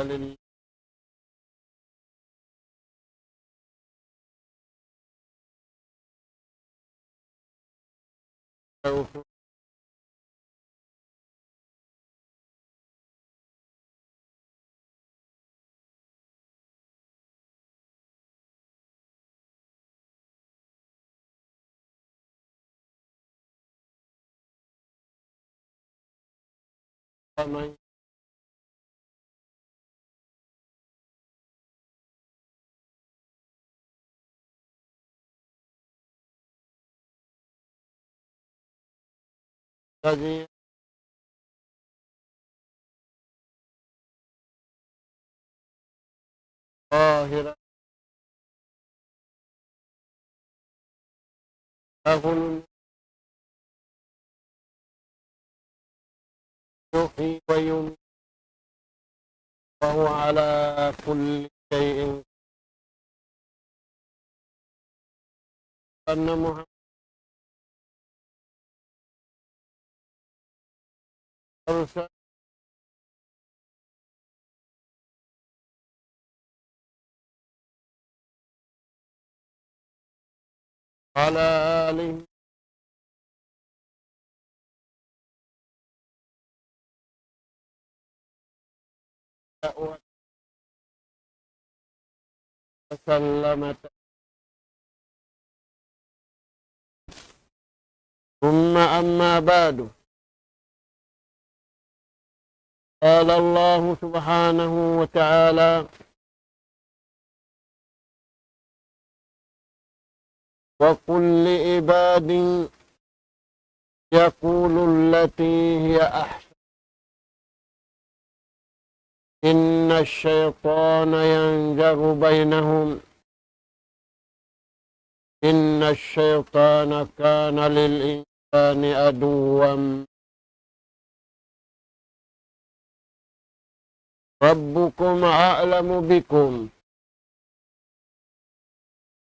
لله ومن الذي ظاهرا له يحيي ويميت وهو على كل شيء أن محمد أرسل على آله وسلم ثم أما بعد قال الله سبحانه وتعالى وقل لعباد يقول التي هي أحسن إن الشيطان ينزغ بينهم إن الشيطان كان للإنسان عدوا ربكم أعلم بكم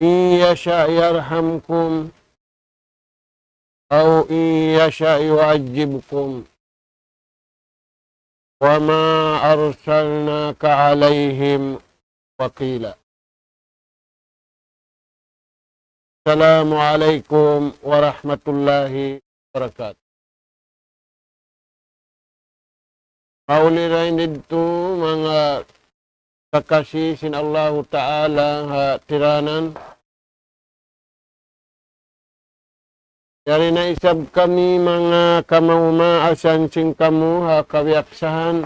إن يشاء يرحمكم أو إن يشاء يعذبكم وما أرسلناك عليهم وكيلا. السلام عليكم ورحمة الله وبركاته. Maulirain dito mga kakasih sin Allah Ta'ala ha tiranan. Yari na isab kami mga kamaumasan sing kamu ha kawiaksahan.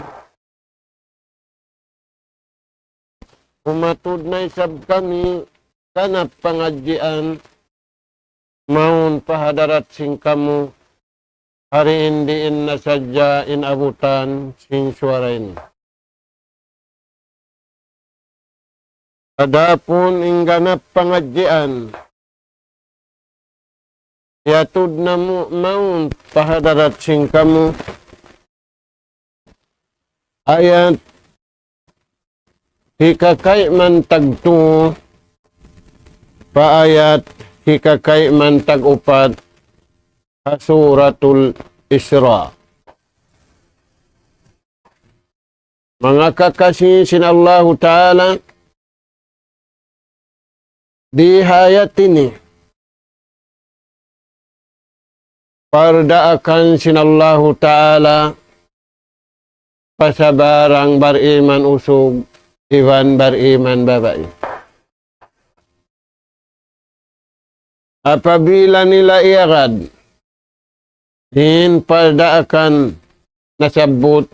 Umatud na isab kami kanap pangadjian maun pahadarat sing kamu. Hari indiin na sadya inabutan sing suarain. Adapun ingganap pangadjian. Yatud na maun pahadarat sing kamu. Ayat hikakay man tagtu. Paayat hikakay man tagupat. Suratul Isra. Mga kakasih sin Allah Ta'ala di hayat ini pardaakan sin Allah Ta'ala pasabarang bariman usug iwan bariman babae. Apabila nila iarad din pardaakan nasabot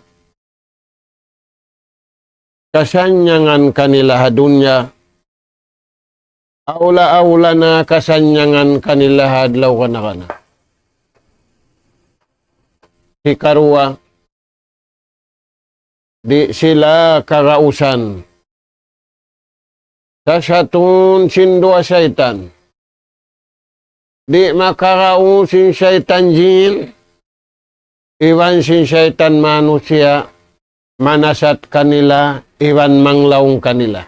kasanyangan kanila hadunya aula-aula na kasanyangan kanila hadlaw kana. Hikarua di sila karausan sa satun sindua syaitan. Di makarau sin syaitan jin, iwan sin syaitan manusia, manasat kanila, iwan manglaung kanila.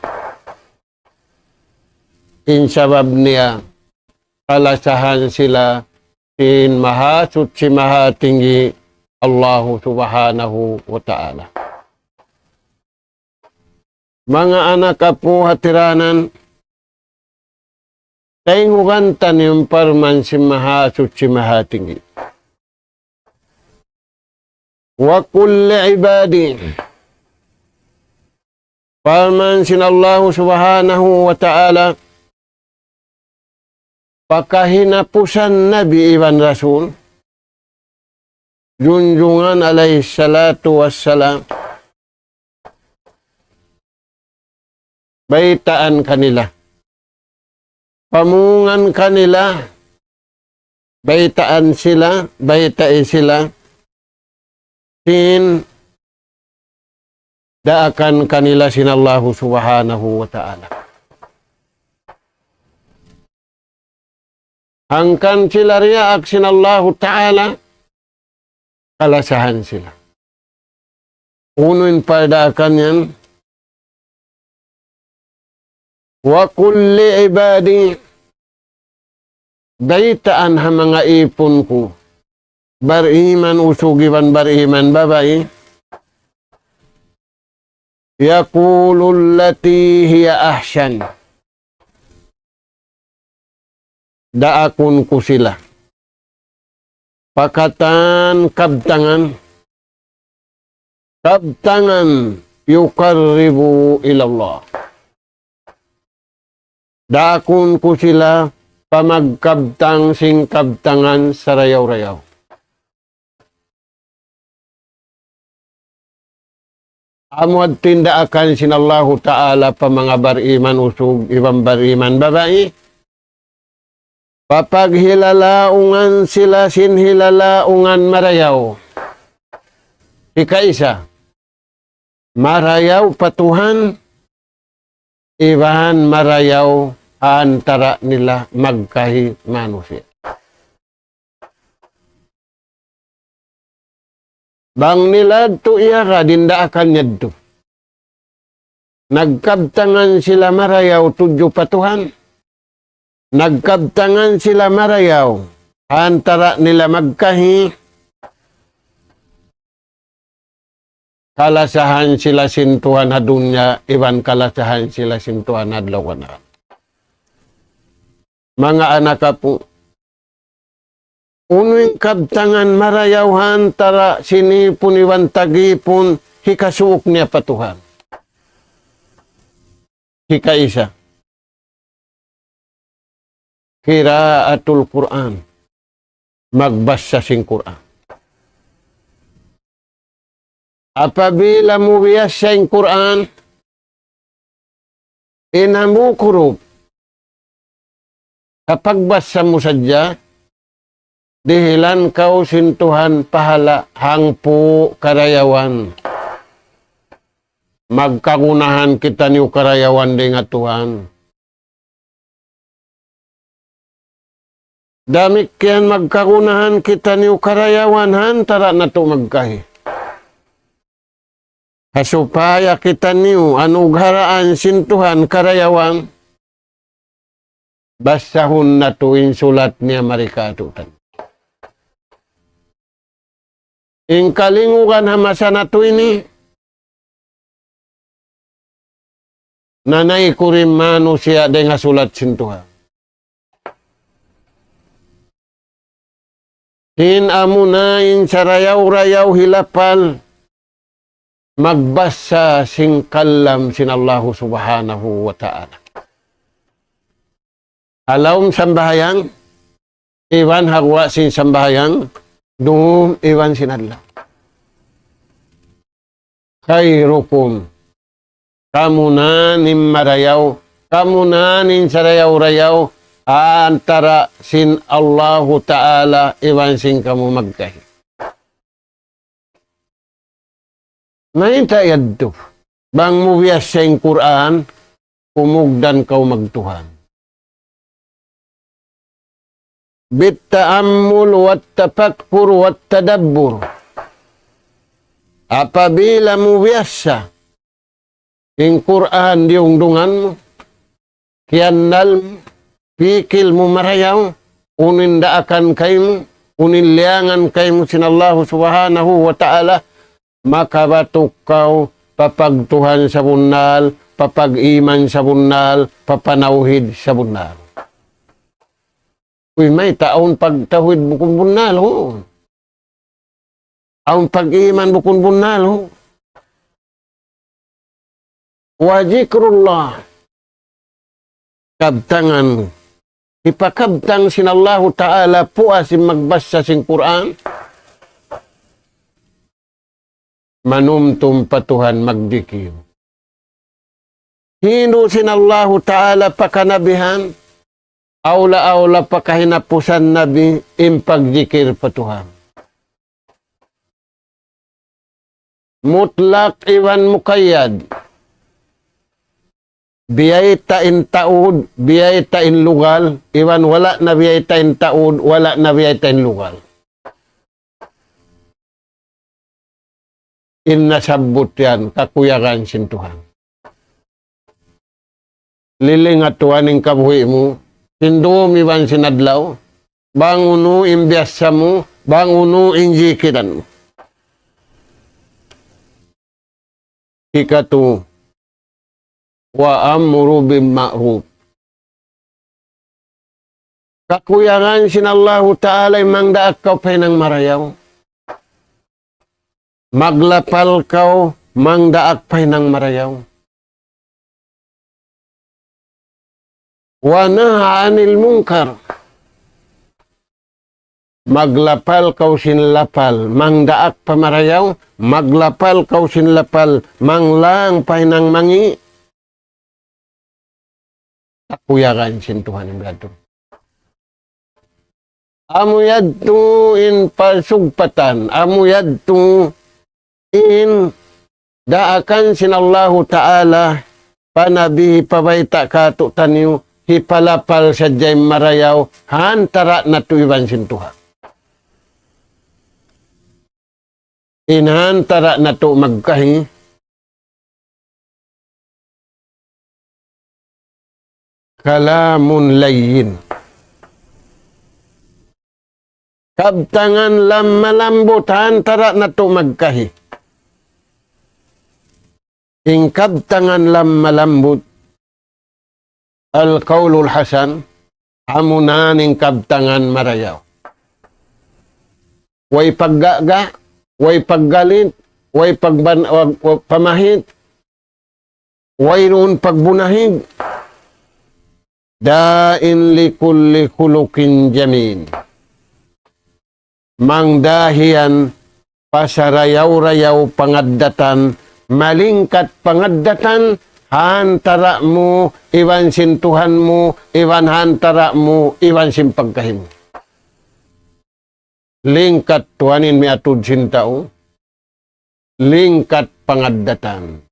Insabab niya, kalasahan sila, sin maha suci maha tinggi, Allah Subhanahu wa Ta'ala. Mga anak apo hatiranan, taingugan taniyong parman si mahasut si mahatingi. Wa kulli ibadi, parman sinallahu subhanahu wa ta'ala, pakahinapusan Nabi Iban Rasul, junjungan alaihi salatu wassalam, baitaan kanila, pamungan kanila, baitaan sila, baitain sila, sin daakan kanila sinallahu subhanahu wa ta'ala. Hangkan sila riyaak sinallahu ta'ala, kalasahan sila. Unuin padaakan yan, wa kulli ibadi, baitaan ha mga ipon ko, bariman usugiban bariman babae, yaqulul lati hiya ahsan, daakon ko sila, pakatan kabtangan, yuqarribu ilallah. Daakon ko sila pamagkabtang sing kabtangan sa rayaw-rayaw. Amod tindaakan sinallahu ta'ala pa mga bariman usog, ibang bariman babae. Papaghilalaungan sila sinhilalaungan marayaw. Ikaisa, marayaw patuhan, ibahan marayaw antara nila magkahi manusia. Bang nila to iyara dindaakan nyadto. Nagkabtangan sila marayaw tudyo patuhan. Nagkabtangan sila marayaw antara nila magkahi. Kalasahan sila sintuhan na dunya, iban kalasahan sila sintuhan na lawanan. Mga anak po, unuing kabtangan marayawhan tara sinipon iwan tagipon hikasuok niya patuhan. Hikaisa. Qiraatul Quran. Magbasa sing Quran. Apabila mo biyasa yung Quran, inamukurog. Kapag basa mo sadya, dihilan kau sintuhan pahala hangpo karayawan. Magkagunahan kita niyo karayawan di nga Tuhan. Damik yan magkagunahan kita niyo karayawan han tara na to magkahi. Kasupaya kita niyo anugharaan sintuhan karayawan. Basahun na tuwing sulat niya marikatutan. Ing kalingugan hamasa na to ini, nanay kurim manusia dengan sulat sintuhan. In amunain sarayaw-rayaw hilapal, magbasa sing kalam sinallahu subhanahu wa ta'ala. Alawm sambahayang, iwan hagwa sin sambahayang, dum iwan sinadla. Khairukum, kamunanin marayaw, kamunanin sarayaw-rayaw, antara sin Allahu Ta'ala, iwan sin kamu magkahi. Nainta yadto, bang mubiyas sa Quran, kumugdan kau magtuhan. Bitta'ammul wattafakkur wattadabbur. Apabila mo biasa yung Quran diungdungan mo, kianal mo, pikil mo marayaw, unindaakan kayo mo, uniliangan kayo mo sinallahu subhanahu wa ta'ala, makabatok kau papagtuhan sa bunal, papag-iman sa bunal, papanawhid sa bunal. Uy, may taon pagtawid bukong bunal, ho. Taon pag-iman bukong bunal, ho. Wa zikrullah. Kabtangan. Ipakabtang sinallahu ta'ala puas magbasa sing Quran. Manumtum patuhan magdikir. Hino sinallahu ta'ala pakanabihan. Aula-aula pakahinapusan nabi impagdikir patuhan. Mutlak iwan mukayyad. Biyay tain taud, biyay tain lugal, iwan wala na biyay tain taud, wala na biyay tain lugal. Inasabot yan, kakuyakan sintuhan. Liling at tuwaning kabuhi mo, sinduom iwan sinadlaw, banguno imbiasa mo, banguno injikiran mo. Ikatu, wa amru bil ma'ruf. Kakuyangan sinallahu ta'ala mangdaak kau penang marayaw. Maglapal kau mangdaak penang marayaw. Wa naha anil munkar. Maglapal kau sinlapal mangdaak pamarayaw. Maglapal kau sinlapal manglang penang mangi. Kakuyakan sintuhan ng gato. Amu yadtu in pasugpatan. Amu yadtu in daakan sinallahu ta'ala panabihi pabaita kato tanyo hipalapal sa jay marayaw hantara na tuiban sintuhan. Inhantara na to magkahi kalamun layyin. Kabtangan lam malambot hantara na to magkahi. In kabtangan lam malambot al-qawlul hasan amunaning kabtangan marayaw. Way paggaga, way paggalit, way pamahit, way noon pagbunahig. Dain li kulli khuluqin jamil. Mangdahian pasarayaw-rayaw pangaddatan, malingkat pangaddatan, hantara mo, iwan sintuhan mo, iwan hantara mo, iwan simpagkahim. Lingkat tuanin mi atud sintao, lingkat pangaddatan.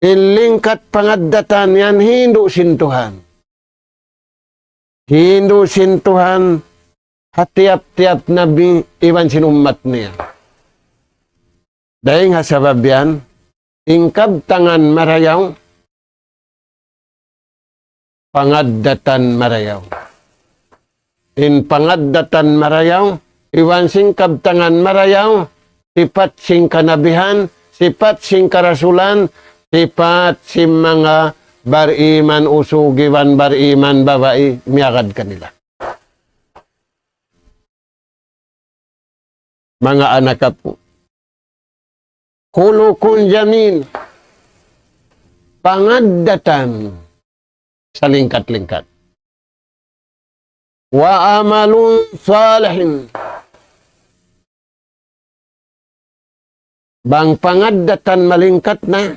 Ilingkat pangaddatan yan hindu sintuhan. Hindu sintuhan hatiap-tiap nabi iwan sinumat niya. Dahil nga sabab yan, ingkab tangan marayaw, pangaddatan marayaw. In pangaddatan marayaw, iwan singkab tangan marayaw, sipat sing kanabihan, sipat sing karasulan, sipat si mga bariman usugiwan bariman babae miyagad kanila. Mga anak po, kulukun jamin, pangaddatan sa lingkat-lingkat. Wa amalun salihin, bang pangaddatan malingkat na,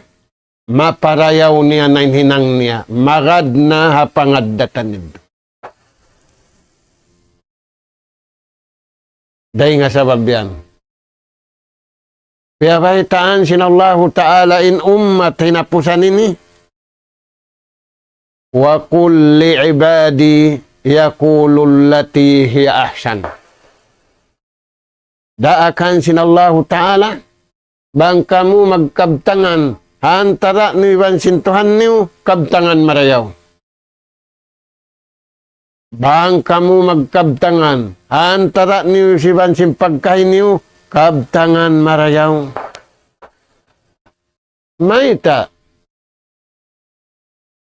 maparayaw niya na hinang niya, magad na hapangaddatan nito. Dahil nga sabab yan. Kaya baitaan sinallahu ta'ala in ummat hinapusan ini. Wa kulli ibadi yakulul lati hiya ahsan. Daakan sinallahu ta'ala, bang kamu magkabtangan antara ni iwan sintuhan niyo, kabtangan marayaw. Bang kamu magkabtangan, antara niyo si iwan simpagkain niyo, kabtangan marayaw. Maita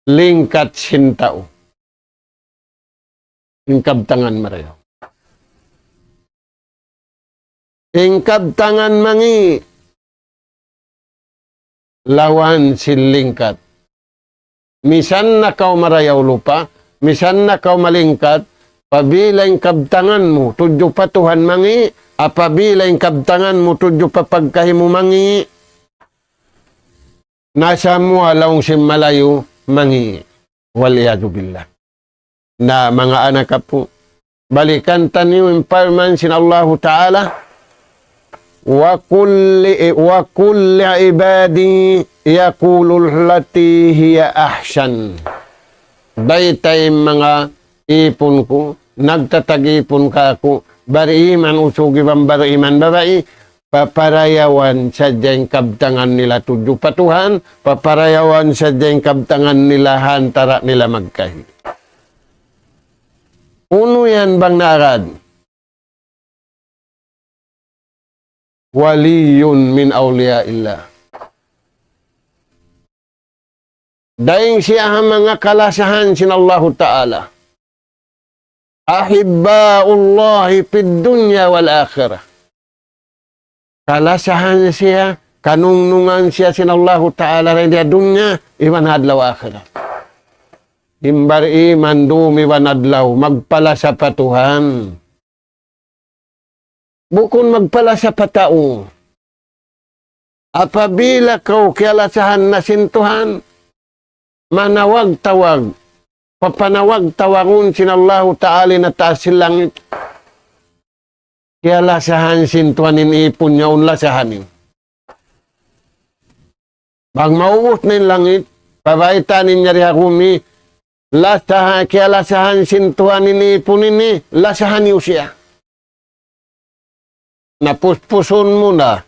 lingkat sintao. Ingkabtangan marayo. Ingkabtangan mangi lawan silingkat. Misan na kau marayaw lupa, misan na kau malingkat, pabila ingkabtangan mo, tudyo pa Tuhan mangi, apabila ingkabtangan mo, tudyo pa pagkahimu mangi, nasa mo alaong simalayo mangi. Waliyadu billah. Na mga anak po, balikan taniyo imparman sin Allahu Ta'ala, wa kulli ibadi yaqulul lati hiya ahsan. Daytay mga ipon ko, nagtatag-ipon ka ako, bariman usugi bang bariman babae, paparayawan sa diyang kabtangan nila tudyo patuhan, paparayawan sa diyang kabtangan nila hantara nila magkahi. Uno yan bang narad? Waliyun min awliyaillah. Daing siya mga kalasahan sin Allahu Ta'ala. Ahibbaullahi fid dunya wal akhirah. Kalasahan siya, kanunungan siya sin Allahu Ta'ala rin dia dunya, iwan hadlaw akhirah. Imbar iman dumi wan adlaw, magpala sa patuhan. Bukon magpala sa patao. Apabila kau kialasahan na sintuhan, manawag-tawag, papanawag-tawagun sin Allahu Ta'ala na taas langit. Kialasahan sintuhan ipon niya unlasahanin. Bang mauut na yung langit, pabaitanin niya riha kumi, kialasahan sintuhan ipon ini, lasahan niyo siya. Napuspuson mo na,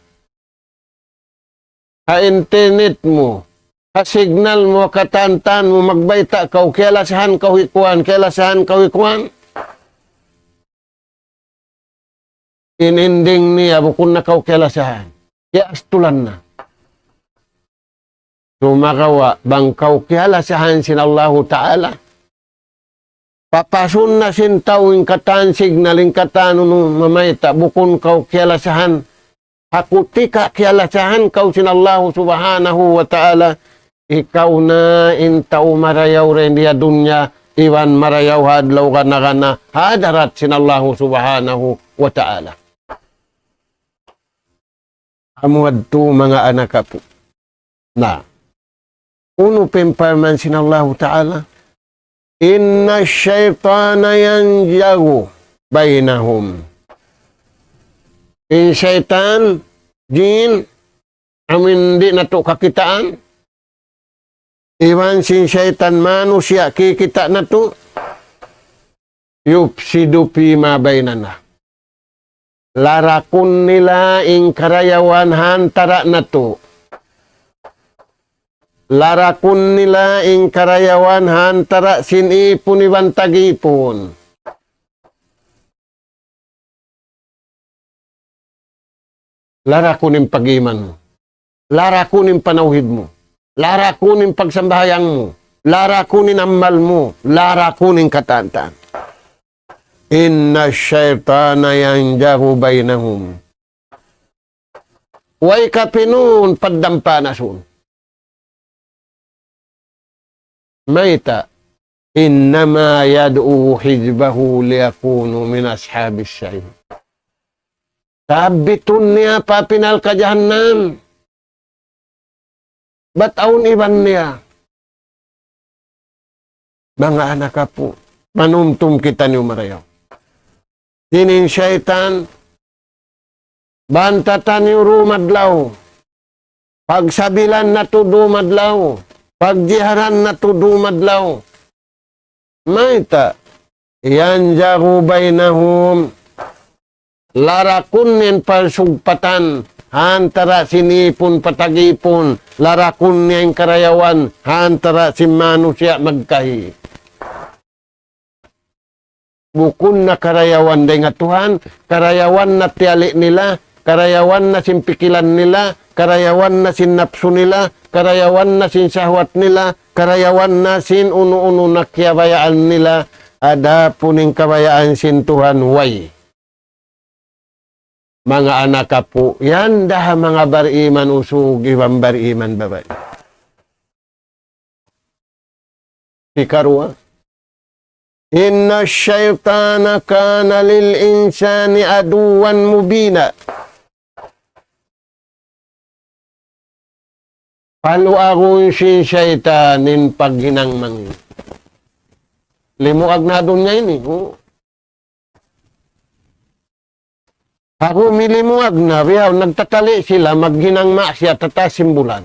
ka-internet mo, ka-signal mo, katantan mo, magbayta ka, kialasahan kahikuan, kialasahan kahikuan. Ininding niya, bukun na kau kialasahan. Kiastulan na. Sumakawa, bang kau kialasahan sin Allahu Ta'ala. Papasun na sin tawing katan, signaling katan, mamayta, bukun kau kialasahan. Hakuti ka kialasahan kau sin Allahu Subhanahu wa Ta'ala. Ikaw na intaw marayaw rin diya dunya, iwan marayaw hadlaw ka na hadarat sin Allahu Subhanahu wa Ta'ala. Amuadto mga anak po. Na, uno pemparman sin Allahu Ta'ala. Inna syaitana yanjagu bainahum. In syaitan, jin, amin di nato kakitaan. Iwan sin syaitan manusia kikita nato. Yupsidu pima bainana. Larakun nila ing karayawan hantara nato. Larakun nila ing karayawan hantara sinipon iwan tagipon. Larakunin pagiman mo. Larakunin panawhid mo. Larakunin pagsambahayang mo. Larakunin amal mo. Larakunin katantan. Inna syaitana yanjahu bainahum. Way kapinun paddampanasun. Maita, innama yad'u hizbahu liyakunu min ashabis sa'id. Sabitun niya papinal ka jahannam. Bataon iban niya. Mga anak po, manumtum kita niyo marayaw. Dinin syaitan, bantatan niyo rumadlaw. Pagsabilan na to dumadlaw. Pagjiharan na to dumadlaw. Maita, yanjahu bainahum. Larakunin parsugpatan. Hantara sinipon patagipon. Larakunin karayawan. Hantara si manusia magkahi. Bukun na karayawan day nga Tuhan. Karayawan na tiyali nila. Karayawan na simpikilan nila. Karayawan na sinapso nila. karayawan na sin sahwat nila, karayawan na sin uno-uno na kabayaan nila, ada puning kabayaan sin Tuhan way. Mga anak po, yan dah mga bariman usug, ibang bariman babay. Ikarua, inna syaitana kana lil insani aduwan mubina. Paluagon si syaitanin paghinang mangin. Limuag na doon niya ini. Ako milimuag na, riyaw, nagtatali sila, maghinang siya tatasimbulan.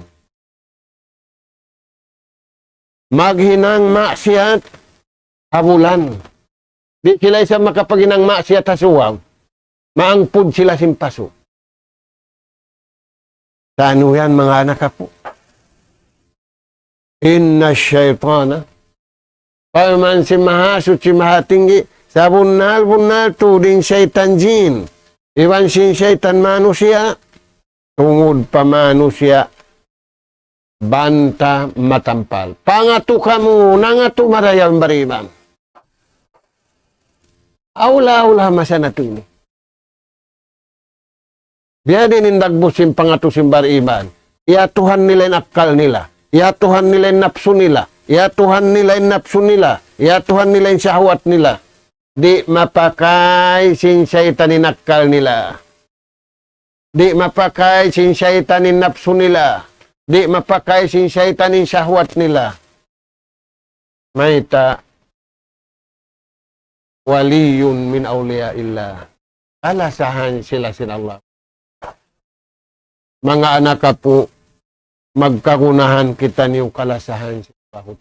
Maghinang siya habulan. Di sila isa makapaghinang siya tasuwag, maangpud sila simpaso. Sa ano yan, mga anak po? Inna syaitana, paman si mahasut si mahatinggi, sa bunal tuding syaitan jin. Iwan sin syaitan manusia, tungod pa manusia, banta matampal. Pangatu kamu, nangatu marayang bariban. Aula masa na ini. Biya din indagbusin pangatusin bariban. Iya Tuhan nila akal nila. Iya Tuhan nila napsu nila. Iya Tuhan nila napsu nila. Iya Tuhan nila syahwat nila. Di mapakai sin syaitan nakal nila. Di mapakai sin syaitan nafsu nila. Di mapakai sin syaitan syahwat nila. Maita waliyun min awliya illa. Alasahan sila sin Allah. Mga anak po, magkagunahan kita niyong kalasahan sin Allah.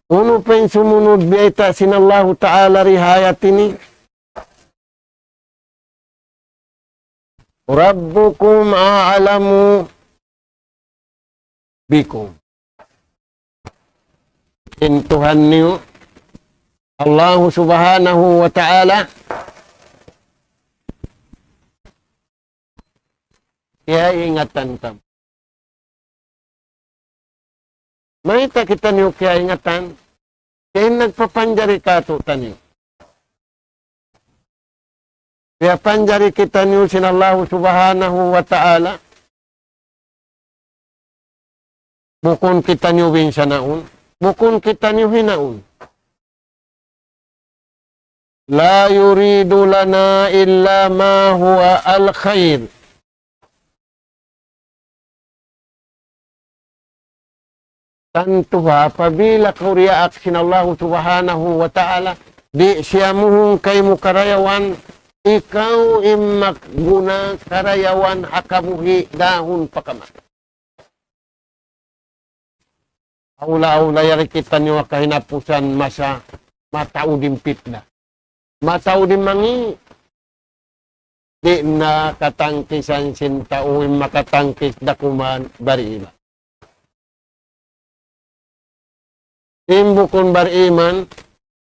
Uno pa yung sumunod biyata sinallahu ta'ala rihayat ini. Rabbukum a'alamu bikum. In Tuhan niyo, Allah subhanahu wa ta'ala, kaya ingatan ka. Maita kita niyo kaya ingatan, kaya nagpapanjari ka ito taniyo. Kaya panjari kita niyo sinallahu subhanahu wa ta'ala, bukon kita niyo winsa naun, bukon kita niyo hinaun. La yuridu lana illa ma huwa al-khair. Tanto ba, pabila kauriyaak sinallahu subhanahu wa ta'ala, di siya muhong kay mo karayawan, ikaw imak guna karayawan hakamuhi dahon pakamat. Aula-aula yari kita niyo kahinapusan masa mataudim pitna. Mataudim mangi. Di na katangkisan sintao makatangkis dakuman bariiman. Imbukon bariman,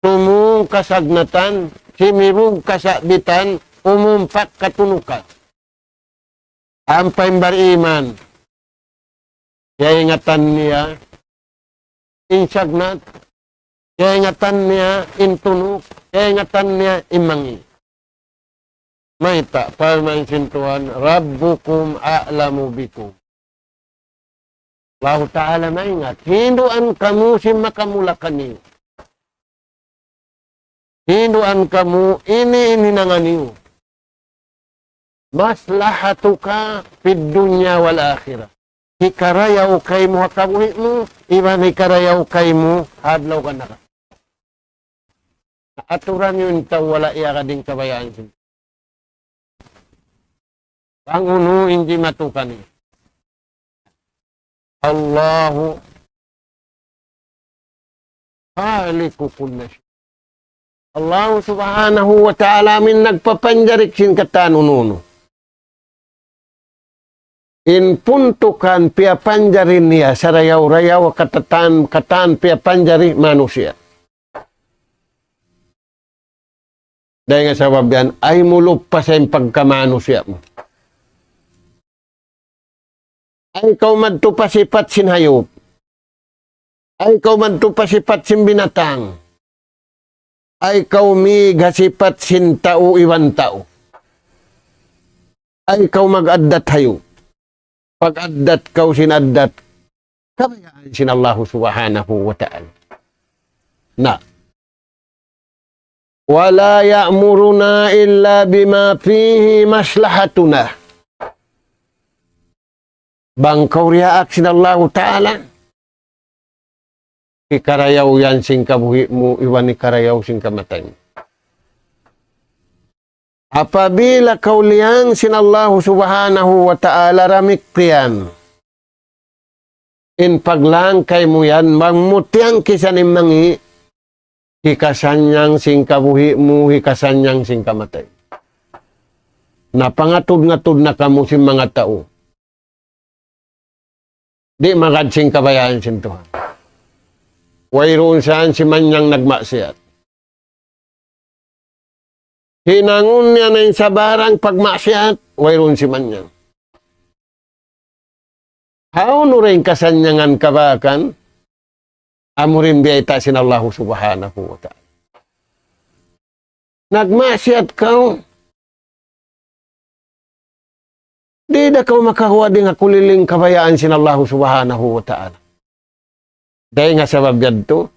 tumung kasagnatan, simirug kasabitan, umumpak katunukan. Ampay bariman, kaya ingatan niya, insagnat, kaya ingatan niya, intunuk, kaya ingatan niya, imangi. Maita, pamansin Tuhan, Rabbukum a'lamu bikum. Allah Ta'ala maingat, hinduan kamu si makamulakan niyo. Hinduan kamu, ini nangan niyo. Maslahatuka fid dunya wal akhirah. Hikarayaw kay mo hakabuhi mo, iban hikarayaw kay mo, hadlaw ka na ka. Aturan yun itaw, wala iya ka din kabayaan siya. Ang uno, hindi matukan niyo. Allahu khaliqu kulli shay. Allah subhanahu wa ta'ala min nagpapanjarik sin katanununo. In puntukan pia panjarin niya sa rayaw-rayaw katan pia panjari manusia. Dahil nga sabab yan, ay mulog pa sa pagkamanusia mo. ay ikaw madtupasipat sin hayop, ay ikaw madtupasipat sin binatang, ay ikaw migasipat sin tao iwan tao, ay ikaw mag-addat hayop, pag-addat kau sinaddat, kabayaan sin Allah subhanahu wa ta'ala. Na, wala ya'muruna illa bima fihi maslahatuna. Bangkaw riyaak sin Allah ta'ala. Ikarayaw yan sing kabuhi mo, iwan ikarayaw sing kamatay mo. Apabila kau liyang sin Allah subhanahu wa ta'ala ramiktiyan, in paglangkay mo yan, magmutiyang kisanim mangi, hikasanyang sing kabuhi mo, hikasanyang sing kamatay. Napangatod-ngatod na kamo si mga tao. Di magadsing kabayaan sin Tuhan. Wayroon saan si manyang nagmaksiyat. Hinangon niya na yung sabarang pagmaksiyat, wayroon si manyang. How no rin kasanyangan kabakan, amurin biyayta sin Allah subhanahu wa ta'ala. Nagmaksiyat kau, di na kau makakuha din kuliling kabayaan sin Allah subhanahu wa ta'ala. Dahil nga sabab ganito,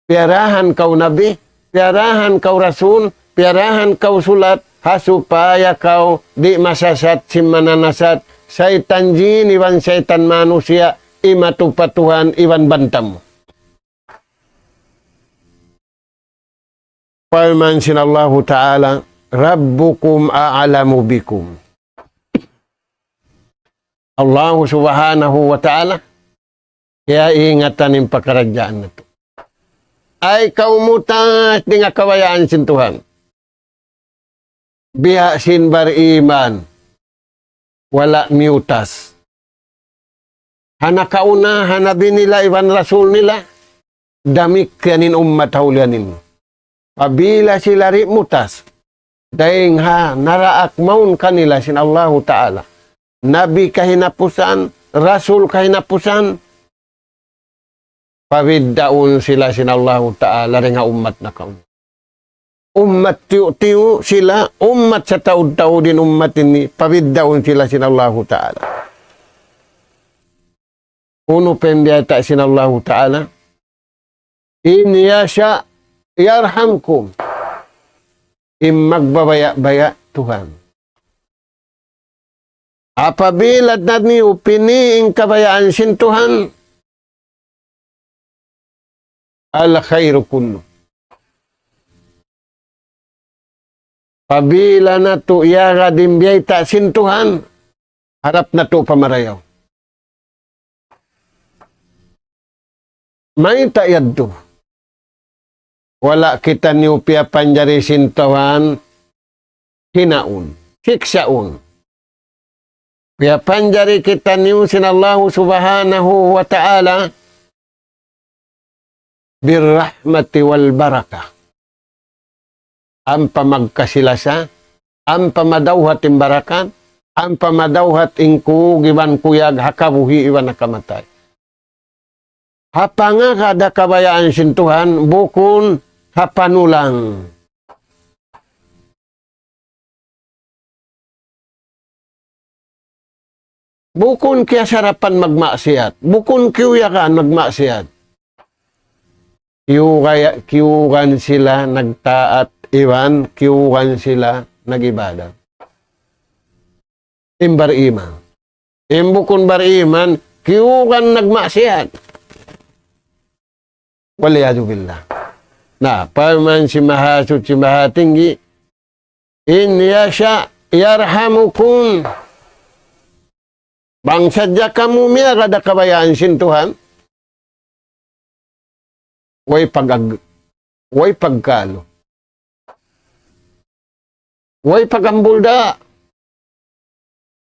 piyarahan kau nabi, piyarahan kau rasul, piyarahan kau sulat, hasupaya kau di masasat si mananasat, syaitan jin, iwan syaitan manusia, imatupatuhan, iwan bantam. Firman sin Allah ta'ala, Rabbukum a'alamu bikum. Allah subhanahu wa ta'ala, kaya ingatan yung pakaradyaan na ito. Ay kaumutas di nga kawayaan sin Tuhan. Biha sin bariman, wala miutas. Hana kauna, hanabi nila, iwan rasul nila, damik kanin ummat haulianin. Pabila sila rimutas, dahil ha, naraak maun kanila sin Allah ta'ala. Nabi kahinapusan, rasul kahinapusan, pabiddaun sila sin Allah ta'ala rin nga ummat na kaun. Ummat tiyo sila, ummat sa taod-taod din ummat ini, pabiddaun sila sin Allah ta'ala. Uno pembiyata sin Allah ta'ala, in yasha yarhamkum, magbabaya-baya Tuhan. Apabila na niyo piniing kabayaan sin Tuhan, al-khairu kullu. Pabila na to iyaga dimbiyay ta sin Tuhan, harap na to pamarayaw. May tayad to. Wala kita niyo piyapanjari sin Tuhan, hinaun, siksaun. Piyapanjari kita niyo sin Allah subhanahu wa ta'ala, birrahmati wal barakah. Ang pamagkasilasa, ang pamadawhat im barakat, ang pamadawhat ingku giban kuyag hakabuhi iwan nakamatay. Hapa nga kada kabayaan sin Tuhan, bukun hapanulang. Bukun kaya sarapan magmaksiyat, bukun kiuyakan magmaksiyat. Kiugan sila nagtaat, iwan, kiugan sila nagibada. Imbar iman. Imbukun bar iman, kiugan nagmaksiyat. Waliyadu billah. Na, paman si mahasud, si mahatinggi, in yasha yarhamukum. Bang sadya kamu miya kada kabayaan sin Tuhan, way pagkalo. Way pagambulda.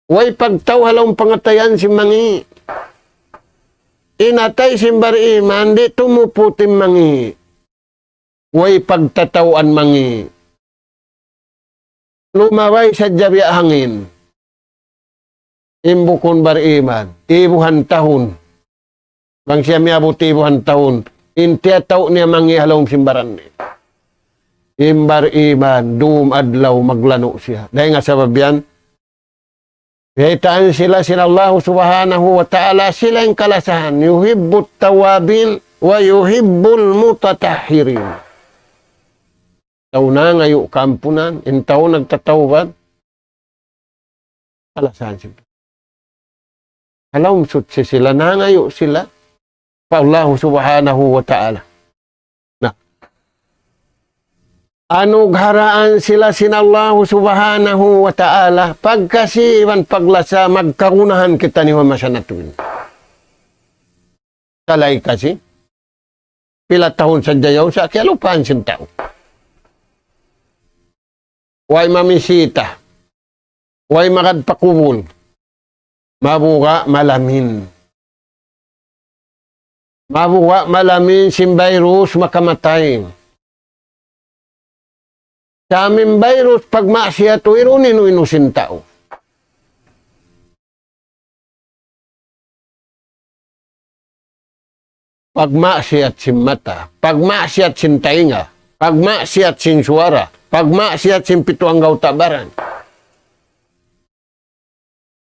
Way pagtaw halong pangatayan si mangi. Inatay simbar iman, di tumuputim mangi. Way pagtatawan mangi. Lumaway sa jabi hangin. imbukon bariman, ibuhan tahun. Bang siya miabot ibuhan tahun, intiya tao niya mangihalong simbaran ni. Imbar iman, dum adlaw maglano siya. Dahil nga sabab yan, kaitaan sila Allah subhanahu wa ta'ala, sila yung kalasahan. Yuhibbut tawabin wa yuhibbul mutatahirin. Tao na ngayon kampunan, in tao nagtatawad, kalasahan sila. Kalawmsot sila, nangayo sila pa Allah subhanahu wa ta'ala. Na, anong haraan sila Allah subhanahu wa ta'ala, pagkasiwan paglasa, magkarunahan kita ni Mama Sanatuin. Talay kasi, pila tahon sa jayaw sa kialupaan sin tao. Way mamisita, way makadpakubol, mabuka malamin. Mabuka malamin sin virus makamatay. Sa aming virus, pag maasya to, inusin tao. Pag maasya sin mata, pag maasya sin tainga, pag maasya sin suara, pag maasya sin pituang gautabaran.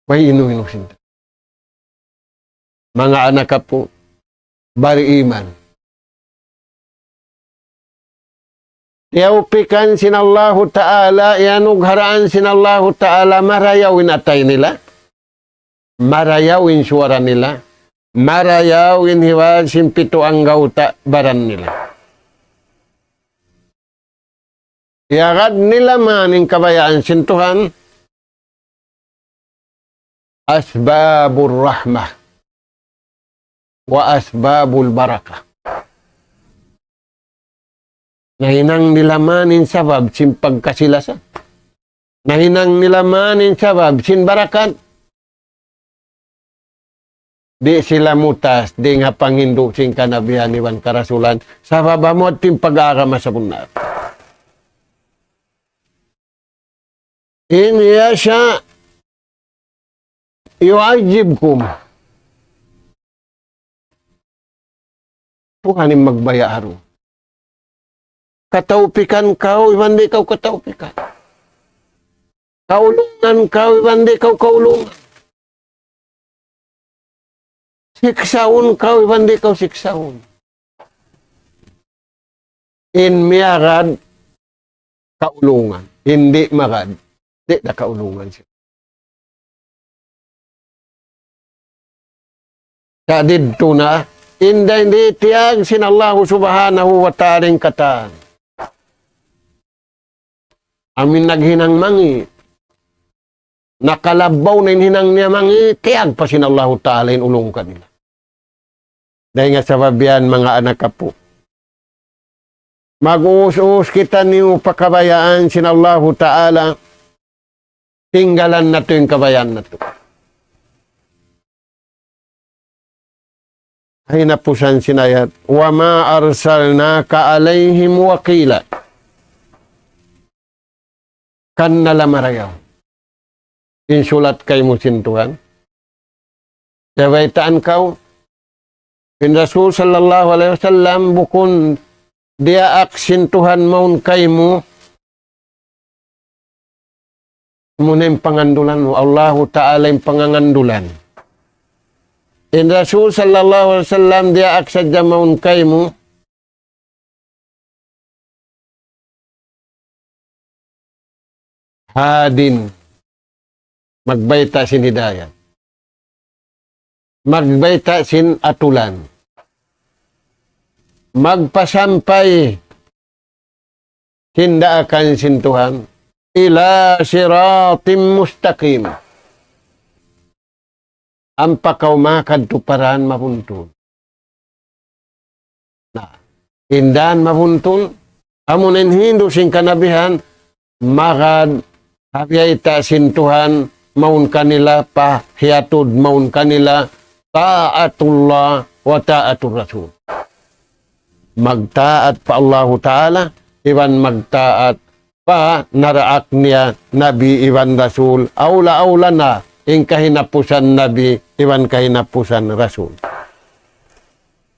Way inusin tao. Mga anak ka po, bari iman. Yaupikan sinallahu ta'ala, yanugharaan sinallahu ta'ala, marayawin atay nila, marayawin suara nila, marayawin hiwa simpito ang gauta baran nila. Yagad nila maning kabayaan sintuhan, asbabur rahmah wa asbabul barakah. Nahinang nilamanin sabab sin pagkasilasan. Nahinang nilamanin sabab sin barakan. Di sila mutas, di nga pangindo sin kanabihan ni Wan Karasulan, sabab mo at tim pag-aarama sa punat. Iniya siya yuajibkum. Pukanin magbayaro. Kataupikan kau, iwan di kau kataupikan. Kaulungan kau, iwan di kau kaulungan. Siksaun kau, iwan di kau siksaun. In miarad, kaulungan. Hindi marad, di na kaulungan siya. Sa dito na, hindi tiyag sinallahu subhanahu wa ta'aling kataan. Amin naghinang mangi. Nakalabaw na hinang niya mangi, tiyag pa sinallahu ta'ala ulong kanila. Dahil nga sa babiyan, mga anak ka po. Mag-uus-uus kita niyo pakabayaan sinallahu ta'ala, tinggalan na to yung kabayaan na to. Ay napusan sinayat, wa ma arsalnaka alayhim wakila. Kan nalamarayaw. Insulat kay mo sintuhan. Jawaitaan kau. Bin Rasul sallallahu alaihi wasallam bukun dia aksintuhan maun kay mo. Muna yung pangandulan mo. Allahu ta'ala yung pangangandulan. In Rasul sallallahu alaihi wasallam dia aksadya maun kay mo. Hadin, magbayta sin hidayat. Magbayta sin atulan. Magpasampay tindaakan sin Tuhan ila siratim mustaqim. Ang pakaumakad tuparan mapuntun. Na, hindan mapuntun, amunin hindu sin kanabihan, makad habiyay sin Tuhan, maun kanila pa, hiatud maun kanila, ta'atullah wa ta'atul Rasul. Magtaat pa Allahu Ta'ala, iwan magtaat pa naraak niya Nabi Iwan Rasul, aula-aula na, ing kahinapusan nabi, iwan kahinapusan rasul.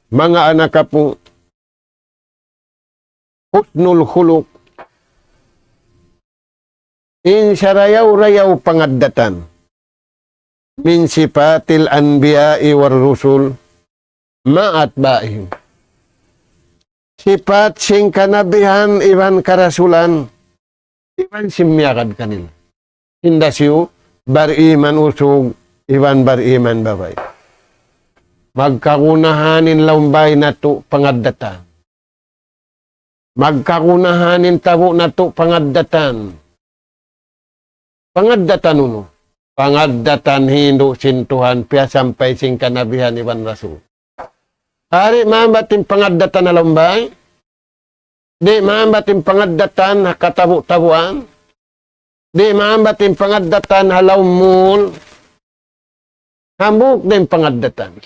Mga anak po, husnul khuluq, in sarayaw-rayaw pangaddatan, min sifatil anbiya'i war rusul, ma'atba'ihim. Sifat sing kanabihan iwan karasulan, iwan simyakad kanila. Indasyo, bariman usog, iwan bariman babay. Magkakunahanin laumbay na to pangaddatan. Magkakunahanin tabo na to pangaddatan. Pangaddatan uno. Pangaddatan hindo sintuhan piya sampay sing kanabihan iwan rasul. Hari maambatin pangaddatan na laumbay. Di maambatin pangaddatan na katabo-tabuan. Di maambatin pangaddatan halaw mul. Hambuk din pangaddatan.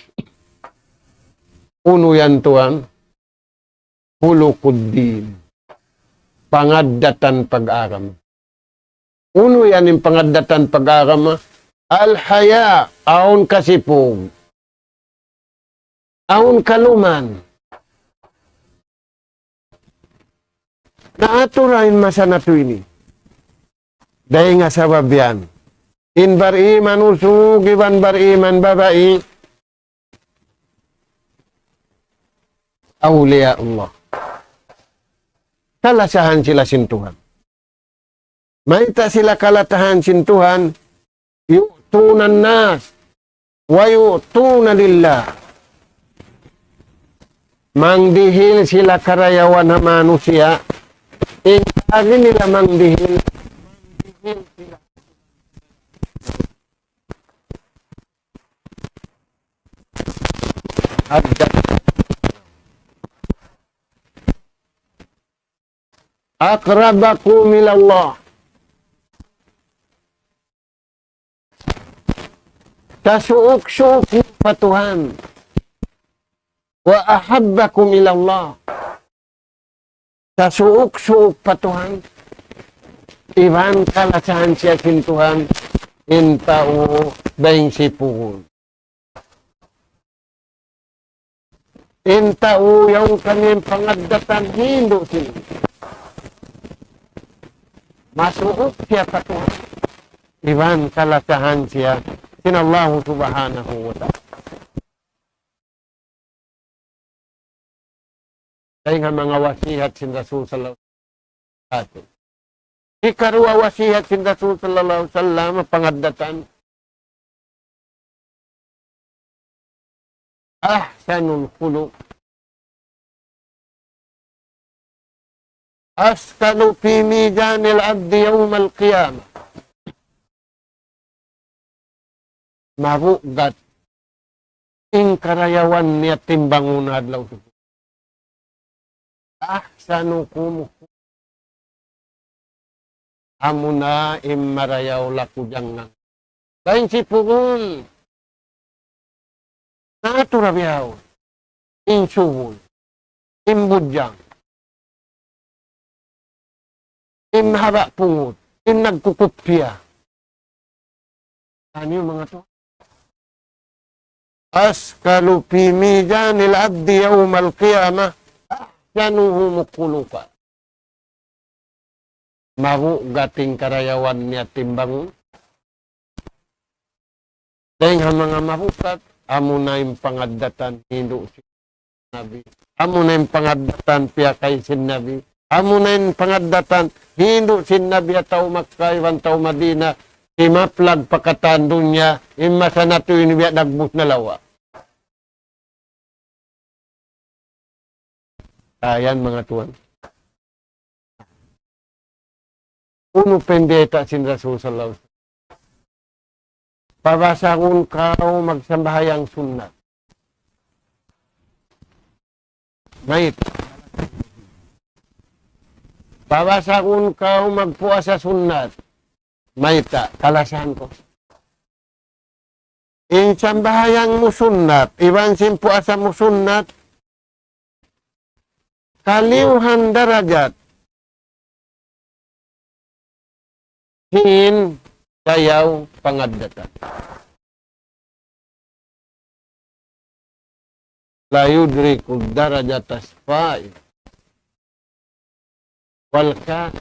Uno yan tuan. Hulukuddin. Pangaddatan pag-aram. Uno yan yung pangaddatan pag-aram. Al-haya. Aon kasipog. Aon kaluman. Naaturain masa na to ini. Dahil nga sabab yan. In bariman usug, iban bariman babai. Awliya Allah. Kalasahan sila sintuhan. Maita sila kalatahan sintuhan. Yu'tunan nas. Wa yu'tuna lillah. Mangdihil sila karayawan na manusia. Ingkari nila mangdihil. Mangdihil sila. Akrabakum ilallah. Kasuuk-suuk pa Tuhan. Wa ahabbakum ilallah. Kasuuk-suuk pa Tuhan. Iban kalasahan siya sin Tuhan. Intao daing sipun. Intao yung kanyang pangaddatan hindo sila. Masuok siya pa Tuhan. Iban kalasahan siya sin Allah subhanahu wa ta'ala. Kaya nga mga wasihat sin Rasul sallallahu alaihi wasallam. Ikarwa wasihat sin Rasul sallallahu alaihi wasallam pangaddatan. Ahsanul khuluq. Askalu fi mizanil abdi yawmal qiyamah. Mabugat ing karayawan niya timbangun adlaw. Ahsanukum amuna immarayaw laku jangan. Kain si pugul. Naturabiyaw. Insubul. Imbudjang. Imhaba pungut. Nagkukupya. Ano yung mga to? Askalu fi mizanil abdi yawmal qiyamah. Ahsanuhu mukuluka. Maru gating karayawan niya timbangun. Dahil mga marukat, amo na yung pangaddatan hindo si Nabi. Amo na yung pangaddatan piya kay sin Nabi. Amo na yung pangaddatan hindo sin Nabi ataw Makkah, iwan taw Madina. Imaplag pakatando niya, imasa na ito yung nagbus na lawa. Ayan mga tuwan. Uno pendeta sin Rasul sallallahu alaihi wasallam. Pabasakun kau magsambahayang sunnat. Mait. Pabasakun kau magpuasa sunnat. Maita, kalasahan ko. In sambahayang mo sunnat, iban sin puasa mo sunnat, kaliuhan darajat. Hin, dayaw pangaddatan. La yudrikul darajatas fa'il. Walka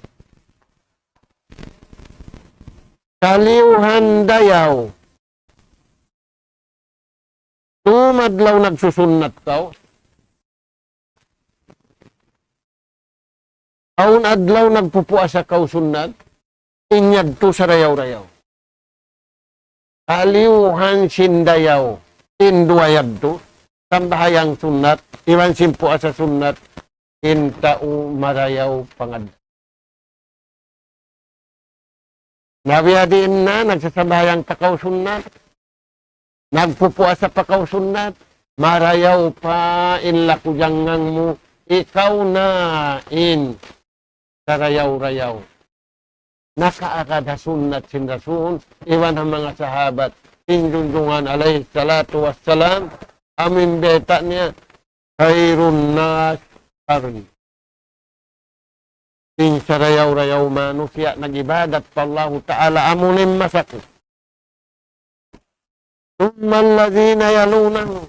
kaliuhan dayaw. Tumadlaw nagsusunat kau. Aun adlaw nagpupuasa kau sunat. Inyag to sa rayaw-rayaw. Kaliuhan sindayaw. Induayag to. Tambahayang sunat. Iwan simpuasa sunat. Intau marayaw pangad. Nabiyadiin na, nagsasabayang pakaw sunat. Nagpupuasa pakaw sunat. Marayaw pa inlakujangang mo. Ikaw na in sarayaw-rayaw. Nakaagad ha sunat sinrasun. Iwan ang mga sahabat. Injunjungan alayhi salatu wassalam. Amin beta niya. Khairun nas karni. Ting sarayaw-rayaw manusia nagibadat pa Allah Ta'ala amunin masakit. Tumman lazina yalunang.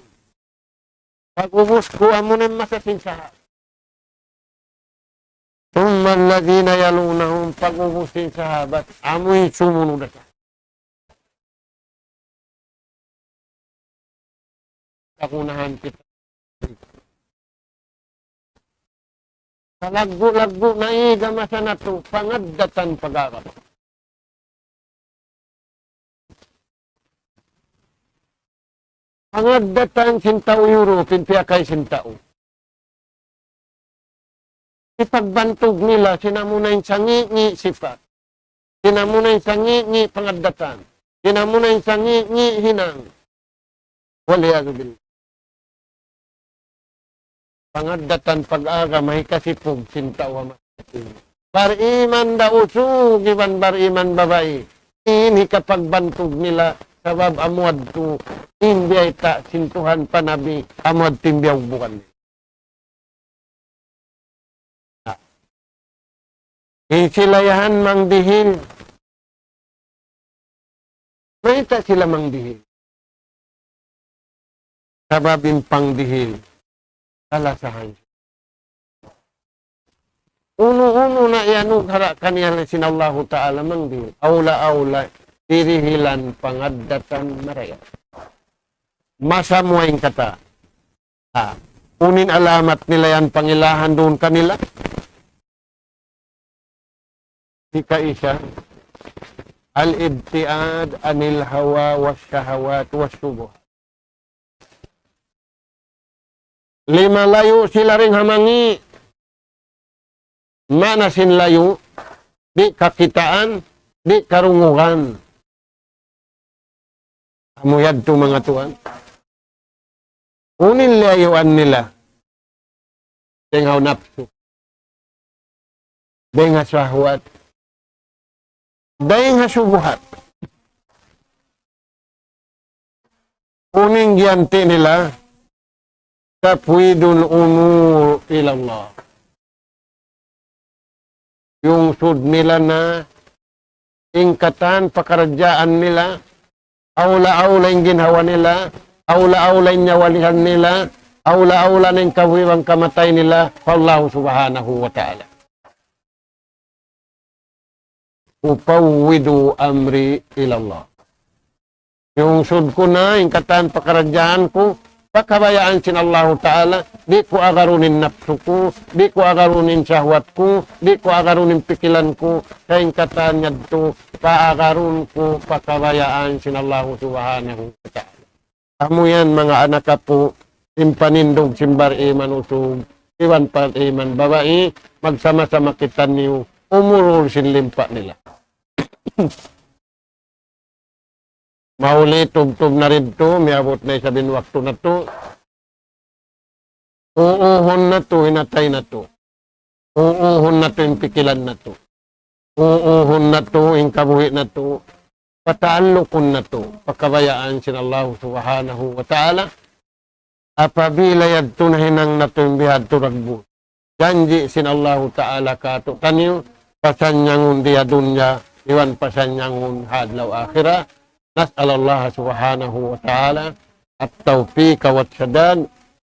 Pag-ubos ko amunin masakit sa Tumman lazina yalunang. Pag-ubusin sahabat amuin sumunod sa kakunahan kita. Kalaggo-laggo na igamasa na ito, pangaddatan pag-aral. Pangaddatan sintao euro, pinpiyakay sintao. Ipagbantog nila, sinamunayin sangi-ngi sipat. Sinamunayin sangi-ngi pangaddatan. Sinamunayin sangi-ngi hinang. Waliyadzubillah. Pangaddatan pag-aga may kasipog sintawa masipog. Bariman da uso, giban bariman babae. Ini kapag bantog nila, sabab amuad to, hindi ay ta sintuhan panabi, amuad timbiyaw bukan. Isilayahan mang dihil. May ta sila mang dihil. Sababin pang dihil. Kalasahan. Uno-uno na ianong harakan niya sinallahu ta'ala mang di. Aula-aula, tirihilan pangaddatan maraya. Masamuayin kata. Unin alamat nila yan pangilahan doon kanila. Ika isa. Al-ibtiad anil hawa wasyahawat wasyubuh. Lima layo sila ring hamangi. Mana sin layo, di kakitaan, di karunguhan. Amuyad to mga tuan. Unin layuan nila. Dengaw napso. Denga sahwat. Denga subuhat. Uning giyanti nila. Tafwidul umur ilallah. Yung sud nila na ingkatan, pakarajaan nila, aula-aula yung ginhawa nila, aula-aula yung nyawalihan nila, aula-aula yung kawiwang kamatay nila, Allah subhanahu wa ta'ala. Upawwidu amri ilallah. Yung sud ko na, ingkatan, pakarajaan ko, pagkabayaan sin Allah Ta'ala, di ko agarunin napso ko, di ko agarunin syahwat ko, di ko agarunin pikilan ko, kain katanyad to, paagarun ko, pagkabayaan sin Allah Subhanahu wa Ta'ala. Amo yan mga anak ka po, simpanindog simbar iman usog, iwan pa iman babae, magsama-sama kita niyo, umurol sin limpa nila. Mauli, tub-tub na rin to, may abot na isabing wakto na to. Uuhon na to, hinatay na to. Uuhon na to, yung pikilan na to. Uuhon na to, yung kabuhi na to. Pataalukon na to. Pagkabayaan sin Allah subhanahu wa ta'ala. Apabilayad to na hinang na to, yung bihad to ragbo. Janji sin Allah ta'ala kato. Kanyo, pasanyangun diya dunya, iwan pasanyangun hadlaw akhirah. Nas'alallah subhanahu wa ta'ala at-tawfiq wa sadad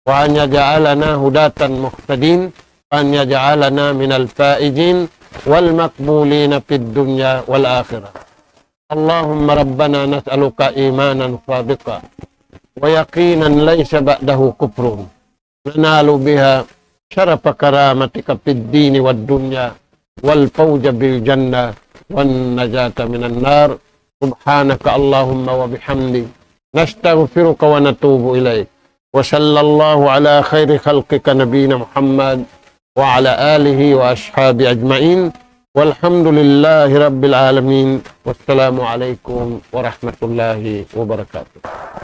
wa an yaj'alana hudatan muhtadin wa an yaj'alana minal faizin wal maqbulina fid dunya wal akhirah. Allahumma rabbana nas'aluka imanan sadiqa wa yaqinan laysa ba'dahu kufrun nanalu biha syarafa karamatika fid dini wad dunya wal fawza bil jannah wan najata minan nar. Subhanaka Allahumma wa bihamdik nastaghfiruka wa natubu ilaik. Wa sallallahu ala khairi khalqika nabiyina Muhammad wa ala alihi wa ashabi ajma'in. Walhamdulillahi rabbil alamin. Wassalamu alaikum warahmatullahi wabarakatuh.